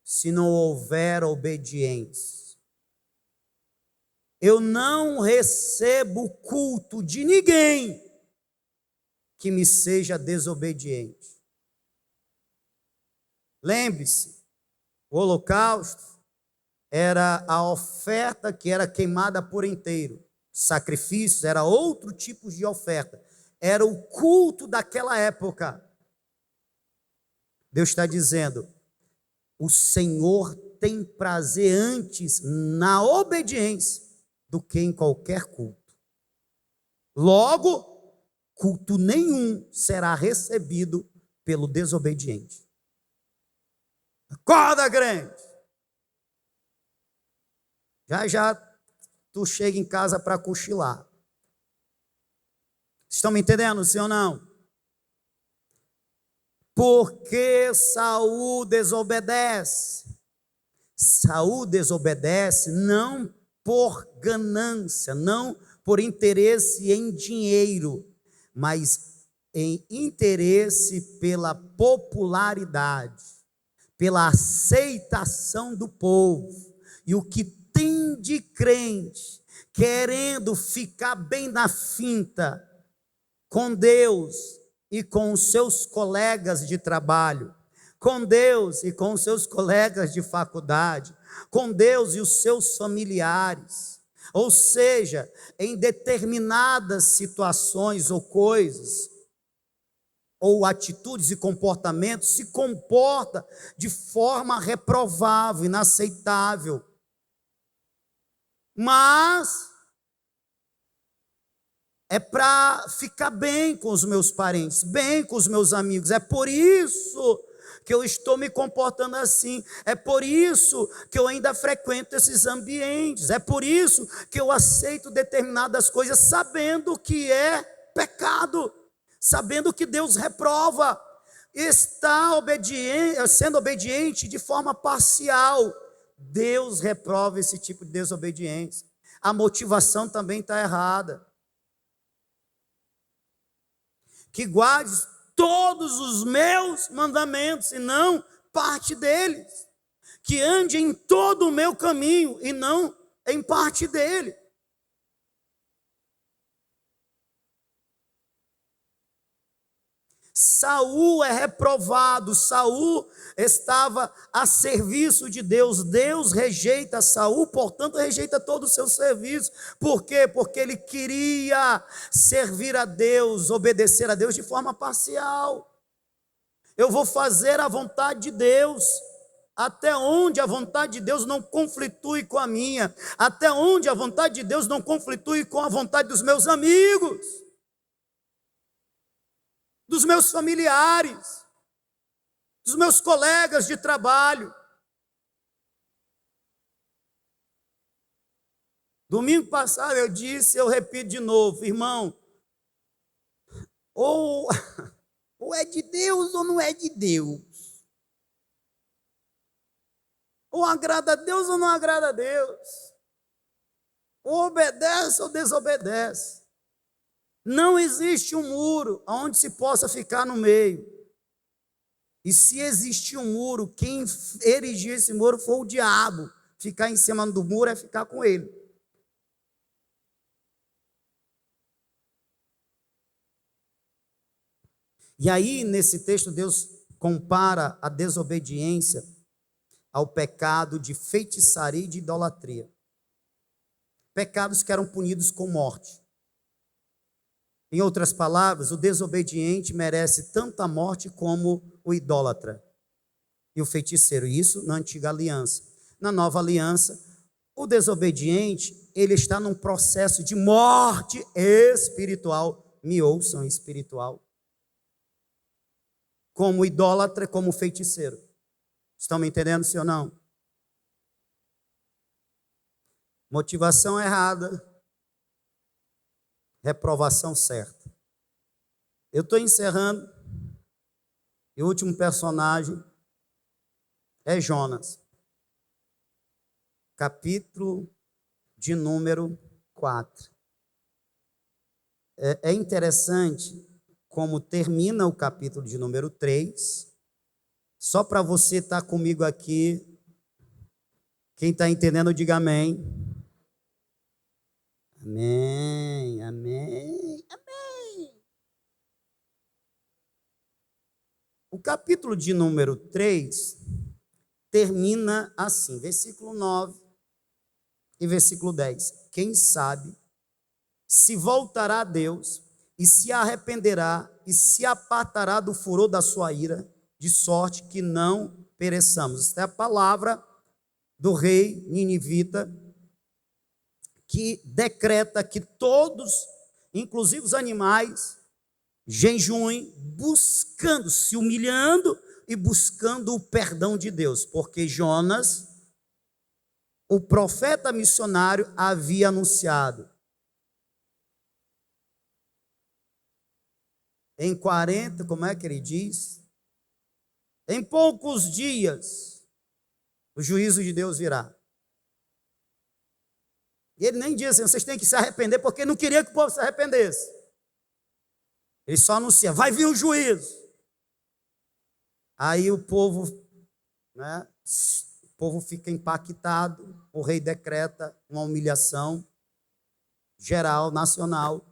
se não houver obediência. Eu não recebo culto de ninguém que me seja desobediente. Lembre-se, o holocausto era a oferta que era queimada por inteiro. Sacrifícios era outro tipo de oferta. Era o culto daquela época. Deus está dizendo, o Senhor tem prazer antes na obediência do que em qualquer culto. Logo, culto nenhum será recebido pelo desobediente. Acorda, crente! Já tu chega em casa para cochilar. Estão me entendendo, sim ou não? Porque Saul desobedece. Saul desobedece não por ganância, não por interesse em dinheiro, mas em interesse pela popularidade, pela aceitação do povo. E o que tem de crente querendo ficar bem na finta com Deus e com os seus colegas de trabalho, com Deus e com os seus colegas de faculdade, com Deus e os seus familiares, ou seja, em determinadas situações ou coisas, ou atitudes e comportamentos, se comporta de forma reprovável, inaceitável. Mas é para ficar bem com os meus parentes, bem com os meus amigos. É por isso que eu estou me comportando assim. É por isso que eu ainda frequento esses ambientes. É por isso que eu aceito determinadas coisas, sabendo que é pecado, sabendo que Deus reprova. Está sendo obediente de forma parcial. Deus reprova esse tipo de desobediência. A motivação também está errada. Que guardes todos os meus mandamentos e não parte deles. Que ande em todo o meu caminho e não em parte dele. Saul é reprovado, Saul estava a serviço de Deus, Deus rejeita Saul, portanto rejeita todo o seu serviço. Por quê? Porque ele queria servir a Deus, obedecer a Deus de forma parcial. Eu vou fazer a vontade de Deus, até onde a vontade de Deus não conflitue com a minha, até onde a vontade de Deus não conflitue com a vontade dos meus amigos, dos meus familiares, dos meus colegas de trabalho. Domingo passado eu disse, eu repito de novo, irmão, ou é de Deus ou não é de Deus. Ou agrada a Deus ou não agrada a Deus. Ou obedece ou desobedece. Não existe um muro onde se possa ficar no meio. E se existir um muro, quem erigiu esse muro foi o diabo. Ficar em cima do muro é ficar com ele. E aí, nesse texto, Deus compara a desobediência ao pecado de feitiçaria e de idolatria. Pecados que eram punidos com morte. Em outras palavras, o desobediente merece tanto a morte como o idólatra e o feiticeiro. Isso na antiga aliança. Na nova aliança, o desobediente, ele está num processo de morte espiritual. Me ouçam, espiritual. Como idólatra, como feiticeiro. Estão me entendendo, sim ou não? Motivação errada, reprovação certa. Eu estou encerrando, e o último personagem é Jonas. Capítulo de número 4. É interessante como termina o capítulo de número 3. Só para você estar comigo aqui, quem está entendendo, diga amém. Amém, amém, amém. O capítulo de número 3 termina assim, versículo 9 e versículo 10. Quem sabe se voltará a Deus e se arrependerá e se apartará do furor da sua ira, de sorte que não pereçamos. Esta é a palavra do rei ninivita, que decreta que todos, inclusive os animais, jejuem, buscando, se humilhando e buscando o perdão de Deus, porque Jonas, o profeta missionário, havia anunciado: em 40, como é que ele diz? Em poucos dias, o juízo de Deus virá. E ele nem diz assim, vocês têm que se arrepender, porque não queria que o povo se arrependesse. Ele só anuncia, vai vir o juízo. Aí o povo, né, o povo fica impactado, o rei decreta uma humilhação geral, nacional.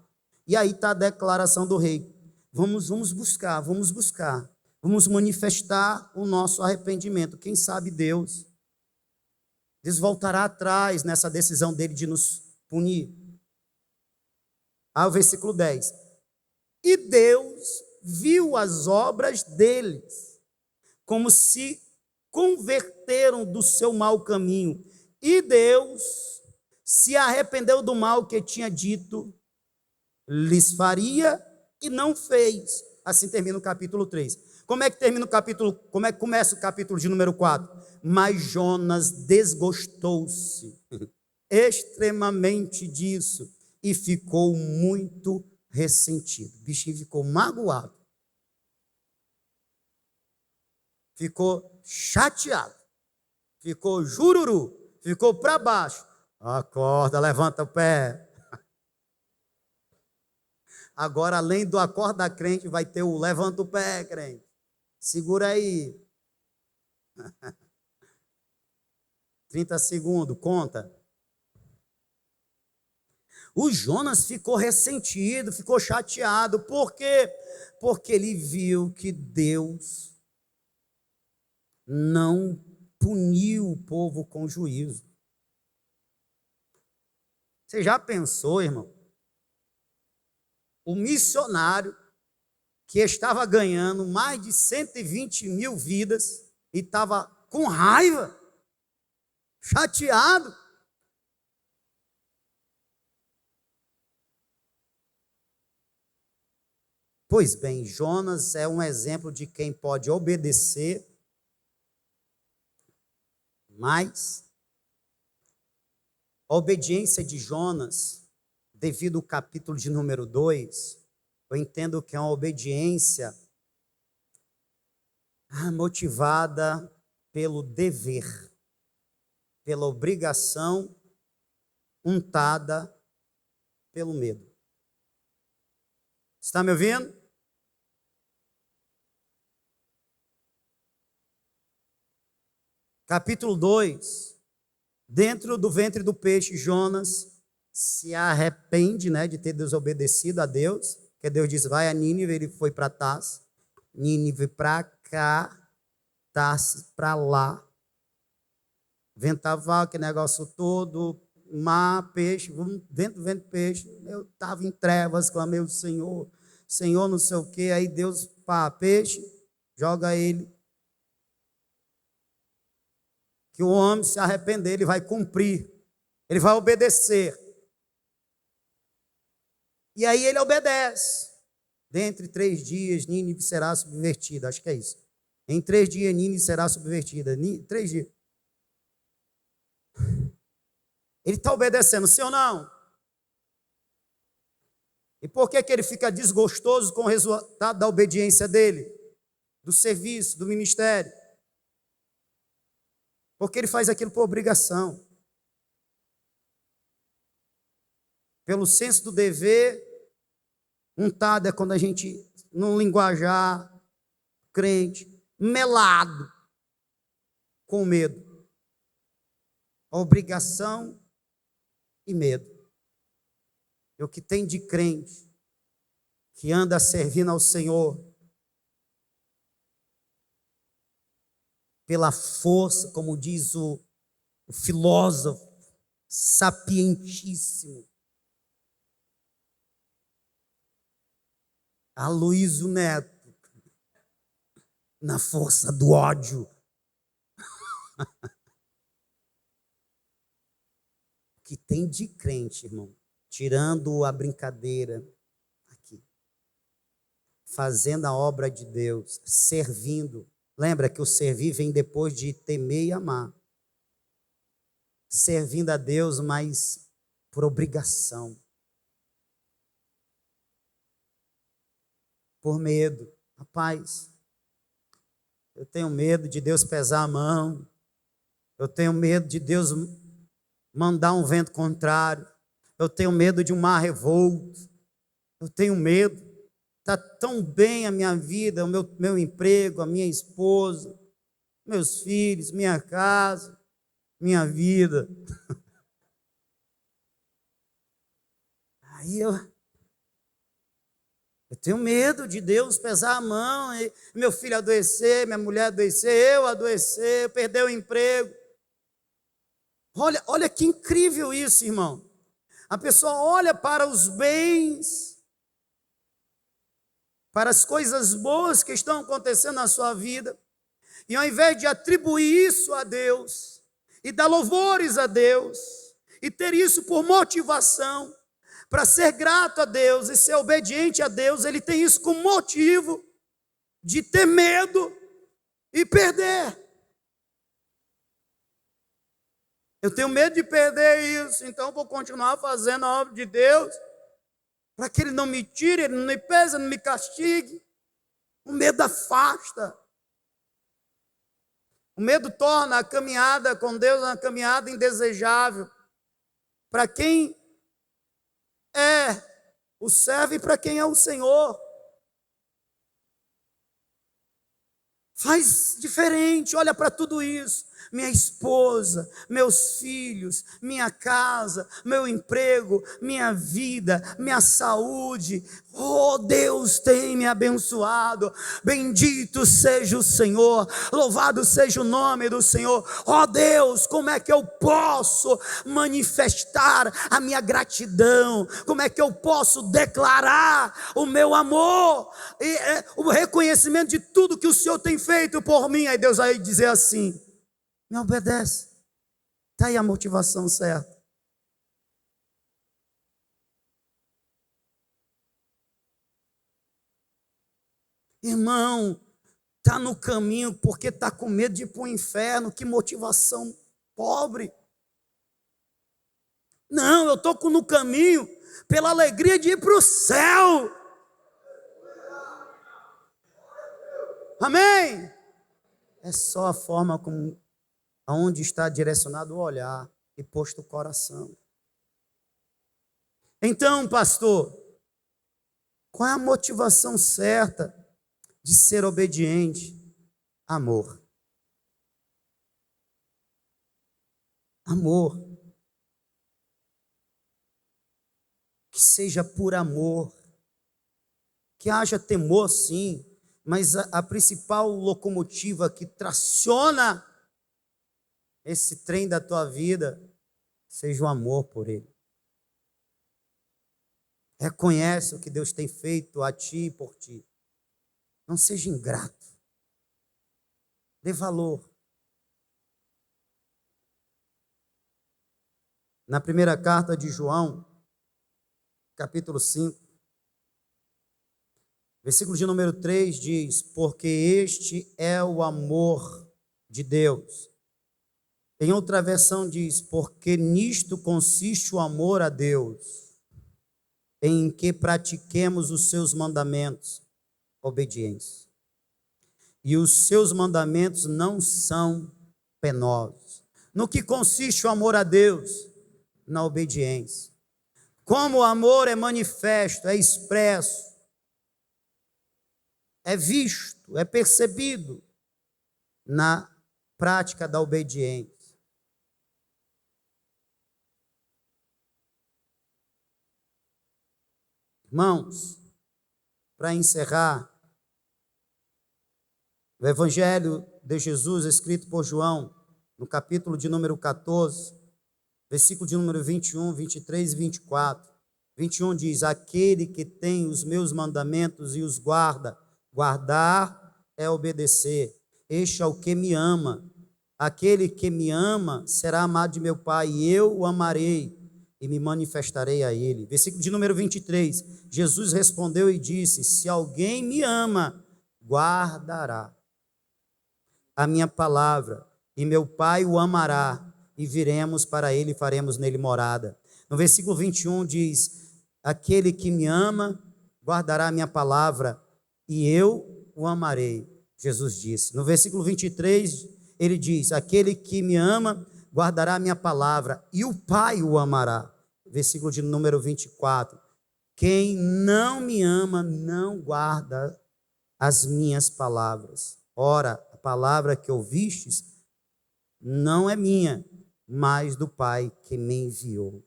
E aí está a declaração do rei. Vamos buscar, vamos manifestar o nosso arrependimento. Quem sabe Deus voltará atrás nessa decisão dele de nos punir. Aí o versículo 10. E Deus viu as obras deles, como se converteram do seu mau caminho. E Deus se arrependeu do mal que tinha dito, lhes faria e não fez. Assim termina o capítulo 3. Como é que termina o capítulo? Como é que começa o capítulo de número 4? Mas Jonas desgostou-se extremamente disso e ficou muito ressentido. O bichinho ficou magoado. Ficou chateado. Ficou jururu. Ficou para baixo. Acorda, levanta o pé. Agora, além do acorda crente, vai ter o levanta o pé, crente. Segura aí. 30 segundos, conta. O Jonas ficou ressentido, ficou chateado. Por quê? Porque ele viu que Deus não puniu o povo com juízo. Você já pensou, irmão? O missionário que estava ganhando mais de 120 mil vidas e estava com raiva, chateado. Pois bem, Jonas é um exemplo de quem pode obedecer, mas a obediência de Jonas, devido ao capítulo de número 2, eu entendo que é uma obediência motivada pelo dever, pela obrigação, untada pelo medo. Está me ouvindo? Capítulo 2, dentro do ventre do peixe, Jonas se arrepende, de ter desobedecido a Deus, que Deus diz, vai a Nínive, ele foi para Tars, Nínive para cá, tasse para lá. Ventaval, aquele negócio todo, mar, peixe, vento, peixe. Eu estava em trevas, clamei o Senhor, Senhor não sei o quê. Aí Deus, pá, peixe, joga ele. Que o homem se arrepender, ele vai cumprir, ele vai obedecer. E aí ele obedece. Dentre 3 dias, Nínive será subvertida. Acho que é isso. Em 3 dias, Nínive será subvertida. 3 dias. Ele está obedecendo, sim ou não? E por que ele fica desgostoso com o resultado da obediência dele? Do serviço, do ministério? Porque ele faz aquilo por obrigação. Pelo senso do dever, untado é quando a gente, num linguajar crente, melado, com medo. Obrigação e medo. E o que tem de crente que anda servindo ao Senhor pela força, como diz o filósofo sapientíssimo Aloysio Neto, na força do ódio. O que tem de crente, irmão, tirando a brincadeira aqui, fazendo a obra de Deus, servindo. Lembra que o servir vem depois de temer e amar. Servindo a Deus, mas por obrigação. Por medo. Rapaz, eu tenho medo de Deus pesar a mão. Eu tenho medo de Deus mandar um vento contrário. Eu tenho medo de um mar revolto. Eu tenho medo. Está tão bem a minha vida, o meu emprego, a minha esposa, meus filhos, minha casa, minha vida. Aí eu tenho medo de Deus pesar a mão, meu filho adoecer, minha mulher adoecer, eu adoecer, perder o emprego. Olha que incrível isso, irmão. A pessoa olha para os bens, para as coisas boas que estão acontecendo na sua vida, e ao invés de atribuir isso a Deus, e dar louvores a Deus, e ter isso por motivação, para ser grato a Deus e ser obediente a Deus, ele tem isso como motivo de ter medo e perder. Eu tenho medo de perder isso, então vou continuar fazendo a obra de Deus, para que Ele não me tire, Ele não me pese, não me castigue. O medo afasta. O medo torna a caminhada com Deus uma caminhada indesejável. Para quem é o servo e para quem é o Senhor. Faz diferente, olha para tudo isso. Minha esposa, meus filhos, minha casa, meu emprego, minha vida, minha saúde. Oh, Deus tem me abençoado. Bendito seja o Senhor, louvado seja o nome do Senhor. Oh Deus, como é que eu posso manifestar a minha gratidão? Como é que eu posso declarar o meu amor e o reconhecimento de tudo que o Senhor tem feito por mim? Aí Deus vai dizer assim: me obedece. Está aí a motivação certa. Irmão, está no caminho porque está com medo de ir para o inferno. Que motivação pobre. Não, eu estou no caminho pela alegria de ir para o céu. Amém? É só a forma como aonde está direcionado o olhar e posto o coração. Então, pastor, qual é a motivação certa de ser obediente? Amor. Amor. Que seja por amor. Que haja temor, sim. Mas a principal locomotiva que traciona esse trem da tua vida seja o amor por Ele. Reconhece o que Deus tem feito a ti e por ti. Não seja ingrato. Dê valor. Na primeira carta de João, capítulo 5, versículo de número 3 diz: porque este é o amor de Deus. Em outra versão diz: porque nisto consiste o amor a Deus, em que pratiquemos os seus mandamentos, obediência. E os seus mandamentos não são penosos. No que consiste o amor a Deus? Na obediência. Como o amor é manifesto, é expresso, é visto, é percebido na prática da obediência. Irmãos, para encerrar, o Evangelho de Jesus, escrito por João, no capítulo de número 14, versículo de número 21, 23 e 24. 21 diz: aquele que tem os meus mandamentos e os guarda, guardar é obedecer. Este é o que me ama. Aquele que me ama será amado de meu Pai, e eu o amarei e me manifestarei a ele. Versículo de número 23. Jesus respondeu e disse: se alguém me ama, guardará a minha palavra, e meu Pai o amará, e viremos para ele e faremos nele morada. No versículo 21 diz: aquele que me ama, guardará a minha palavra, e eu o amarei. Jesus disse. No versículo 23, ele diz: aquele que me ama, guardará a minha palavra, e o Pai o amará. Versículo de número 24. Quem não me ama, não guarda as minhas palavras. Ora, a palavra que ouvistes não é minha, mas do Pai que me enviou.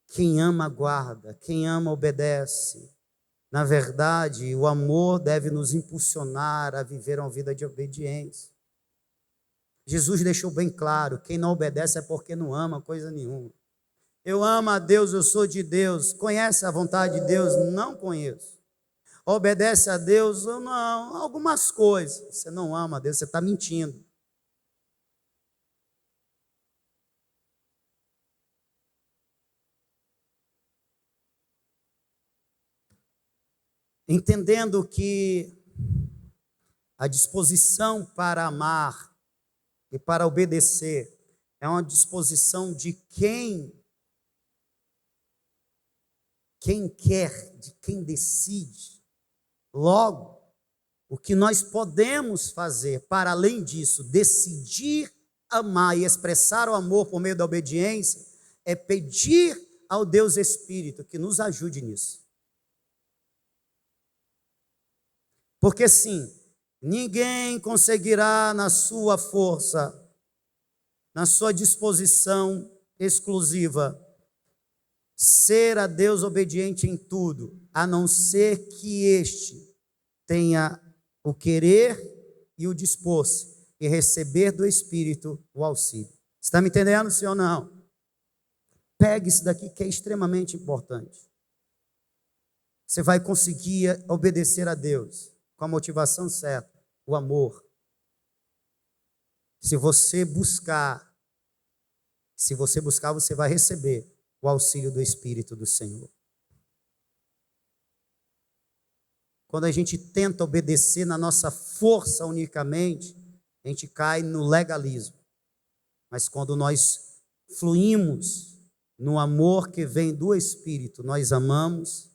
Quem ama, guarda. Quem ama, obedece. Na verdade, o amor deve nos impulsionar a viver uma vida de obediência. Jesus deixou bem claro: quem não obedece é porque não ama coisa nenhuma. Eu amo a Deus, eu sou de Deus. Conhece a vontade de Deus? Não conheço. Obedece a Deus ou não? Algumas coisas. Você não ama a Deus, você está mentindo. Entendendo que a disposição para amar e para obedecer é uma disposição de quem quer, de quem decide. Logo, o que nós podemos fazer para além disso, decidir amar e expressar o amor por meio da obediência, é pedir ao Deus Espírito que nos ajude nisso. Porque sim, ninguém conseguirá na sua força, na sua disposição exclusiva, ser a Deus obediente em tudo, a não ser que este tenha o querer e o dispor-se e receber do Espírito o auxílio. Está me entendendo, sim ou não? Pegue isso daqui que é extremamente importante. Você vai conseguir obedecer a Deus com a motivação certa, o amor. Se você buscar, você vai receber o auxílio do Espírito do Senhor. Quando a gente tenta obedecer na nossa força unicamente, a gente cai no legalismo. Mas quando nós fluímos no amor que vem do Espírito, nós amamos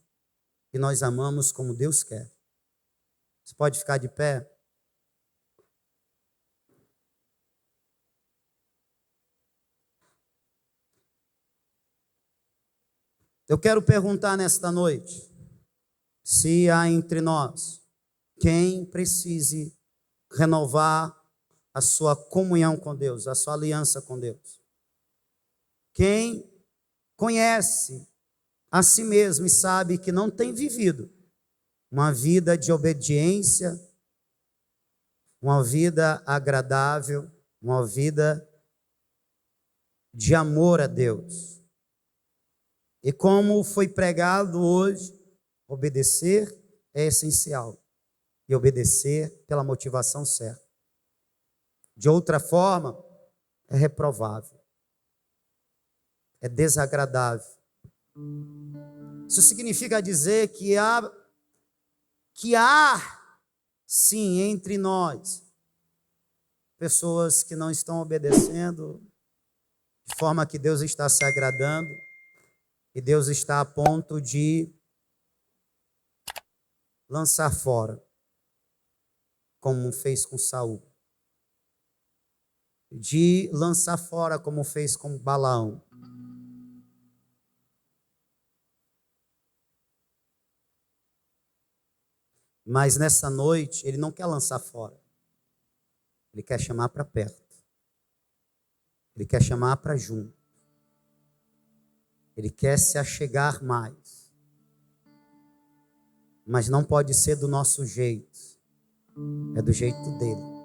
e nós amamos como Deus quer. Você pode ficar de pé? Eu quero perguntar nesta noite, se há entre nós quem precise renovar a sua comunhão com Deus, a sua aliança com Deus. Quem conhece a si mesmo e sabe que não tem vivido uma vida de obediência, uma vida agradável, uma vida de amor a Deus. E como foi pregado hoje, obedecer é essencial. E obedecer pela motivação certa. De outra forma, é reprovável. É desagradável. Isso significa dizer que há sim entre nós pessoas que não estão obedecendo de forma que Deus está se agradando e Deus está a ponto de lançar fora, como fez com Saul, de lançar fora como fez com Balaão. Mas nessa noite, ele não quer lançar fora. Ele quer chamar para perto. Ele quer chamar para junto. Ele quer se achegar mais. Mas não pode ser do nosso jeito. É do jeito dele.